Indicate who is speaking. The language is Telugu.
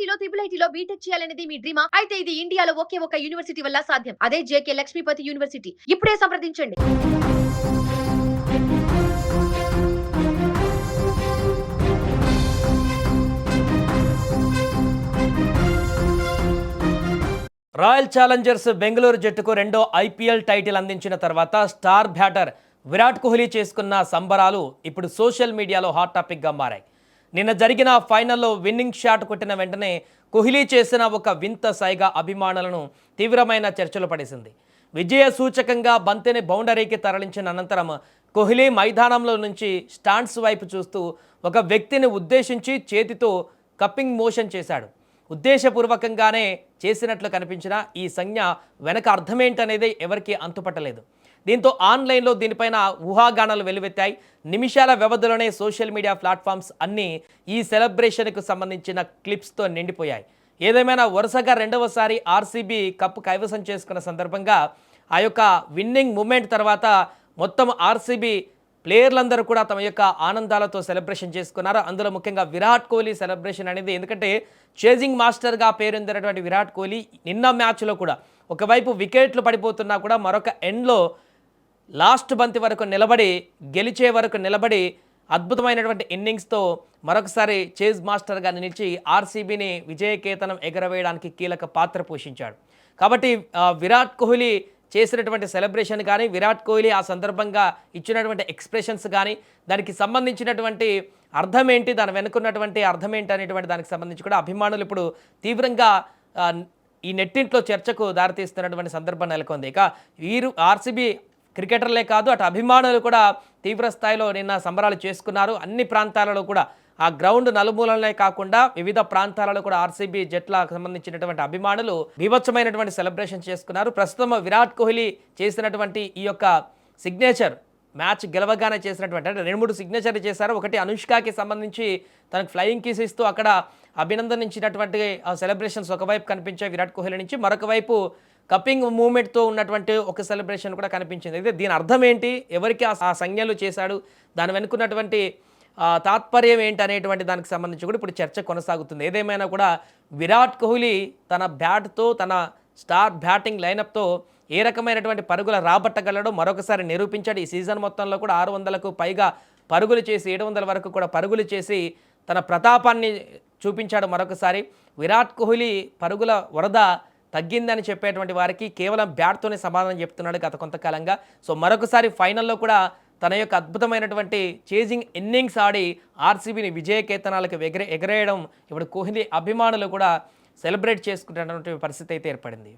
Speaker 1: ఐఐటీలో IIITలో బీటెక్ చేయాలనేది మీ డ్రీమా? అయితే ఇది ఇండియాలో ఒకే ఒక యూనివర్సిటీ వల్ల సాధ్యం. అదే జేకే లక్ష్మీపతి యూనివర్సిటీ. ఇప్పుడే సంప్రదించండి.
Speaker 2: రాయల్ ఛాలెంజర్స్ బెంగళూరు జట్టుకు రెండో ఐపీఎల్ టైటిల్ అందించిన తర్వాత స్టార్ బ్యాటర్ విరాట్ కోహ్లీ చేసుకున్న సంబరాలు ఇప్పుడు సోషల్ మీడియాలో హాట్ టాపిక్గా మారాయి. నిన్న జరిగిన ఫైనల్లో విన్నింగ్ షాట్ కొట్టిన వెంటనే కోహ్లీ చేసిన ఒక వింత సైగ అభిమానులను తీవ్రమైన చర్చలు పడేసింది. విజయ సూచకంగా బంతిని బౌండరీకి తరలించిన అనంతరం కోహ్లీ మైదానంలో నుంచి స్టాండ్స్ వైపు చూస్తూ ఒక వ్యక్తిని ఉద్దేశించి చేతితో కప్పింగ్ మోషన్ చేశాడు. ఉద్దేశపూర్వకంగానే చేసినట్లు కనిపించిన ఈ సంజ్ఞ వెనక అర్థమేంటనేది ఎవరికీ అంతుపట్టలేదు. దీంతో ఆన్లైన్లో దీనిపైన ఊహాగానాలు వెలువెత్తాయి. నిమిషాల వ్యవధిలోనే సోషల్ మీడియా ప్లాట్ఫామ్స్ అన్నీ ఈ సెలబ్రేషన్కు సంబంధించిన క్లిప్స్తో నిండిపోయాయి. ఏదేమైనా వరుసగా రెండవసారి ఆర్సీబీ కప్ కైవసం చేసుకున్న సందర్భంగా ఆ యొక్క విన్నింగ్ మూమెంట్ తర్వాత మొత్తం ఆర్సీబీ ప్లేయర్లందరూ కూడా తమ యొక్క ఆనందాలతో సెలబ్రేషన్ చేసుకున్నారు. అందులో ముఖ్యంగా విరాట్ కోహ్లీ సెలబ్రేషన్ అనేది, ఎందుకంటే చేజింగ్ మాస్టర్గా పేరొందినటువంటి విరాట్ కోహ్లీ నిన్న మ్యాచ్లో కూడా ఒకవైపు వికెట్లు పడిపోతున్నా కూడా మరొక ఎండ్లో లాస్ట్ బంతి వరకు నిలబడి గెలిచే వరకు నిలబడి అద్భుతమైనటువంటి ఇన్నింగ్స్తో మరొకసారి చేజ్ మాస్టర్గా నిలిచి ఆర్సీబీని విజయకేతనం ఎగరవేయడానికి కీలక పాత్ర పోషించాడు. కాబట్టి విరాట్ కోహ్లీ చేసినటువంటి సెలబ్రేషన్ కానీ, విరాట్ కోహ్లీ ఆ సందర్భంగా ఇచ్చినటువంటి ఎక్స్ప్రెషన్స్ కానీ, దానికి సంబంధించినటువంటి అర్థం ఏంటి, దాని వెనుకున్నటువంటి అర్థం ఏంటి అనేటువంటి దానికి సంబంధించి కూడా అభిమానులు ఇప్పుడు తీవ్రంగా ఈ నెట్టింట్లో చర్చకు దారితీస్తున్నటువంటి సందర్భం నెలకొంది. ఇక వీరు ఆర్సీబీ క్రికెటర్లే కాదు, అటు అభిమానులు కూడా తీవ్ర స్థాయిలో నిన్న సంబరాలు చేసుకున్నారు. అన్ని ప్రాంతాలలో కూడా ఆ గ్రౌండ్ నలుమూలనే కాకుండా వివిధ ప్రాంతాలలో కూడా ఆర్సీబీ జట్లకు సంబంధించినటువంటి అభిమానులు బీభత్సమైనటువంటి సెలబ్రేషన్ చేసుకున్నారు. ప్రస్తుతం విరాట్ కోహ్లీ చేసినటువంటి ఈ యొక్క సిగ్నేచర్ మ్యాచ్ గెలవగానే చేసినటువంటి, అంటే 2-3 సిగ్నేచర్లు చేశారు. ఒకటి అనుష్కకి సంబంధించి తనకు ఫ్లయింగ్ కిస్ ఇస్తూ అక్కడ అభినందనించినటువంటి సెలబ్రేషన్స్ ఒకవైపు కనిపించాయి విరాట్ కోహ్లీ నుంచి, మరొక వైపు కప్పింగ్ మూమెంట్తో ఉన్నటువంటి ఒక సెలబ్రేషన్ కూడా కనిపించింది. అయితే దీని అర్థం ఏంటి, ఎవరికి ఆ సంజ్ఞలు చేశాడు, దాని వెనుకున్నటువంటి తాత్పర్యం ఏంటి అనేటువంటి దానికి సంబంధించి కూడా ఇప్పుడు చర్చ కొనసాగుతుంది. ఏదేమైనా కూడా విరాట్ కోహ్లీ తన బ్యాట్తో, తన స్టార్ బ్యాటింగ్ లైనప్తో ఏ రకమైనటువంటి పరుగుల రాబట్టగలడో మరొకసారి నిరూపించాడు. ఈ సీజన్ మొత్తంలో కూడా 600కు పైగా పరుగులు చేసి 700 వరకు కూడా పరుగులు చేసి తన ప్రతాపాన్ని చూపించాడు మరొకసారి. విరాట్ కోహ్లీ పరుగుల వరద తగ్గిందని చెప్పేటువంటి వారికి కేవలం బ్యాట్తోనే సమాధానం చెప్తున్నాడు గత కొంతకాలంగా. సో మరొకసారి ఫైనల్లో కూడా తన యొక్క అద్భుతమైనటువంటి చేజింగ్ ఇన్నింగ్స్ ఆడి ఆర్సీబీని విజయకేతనాలకు ఎగరేయడం ఇప్పుడు కోహ్లీ అభిమానులు కూడా సెలబ్రేట్ చేసుకునేటువంటి పరిస్థితి అయితే ఏర్పడింది.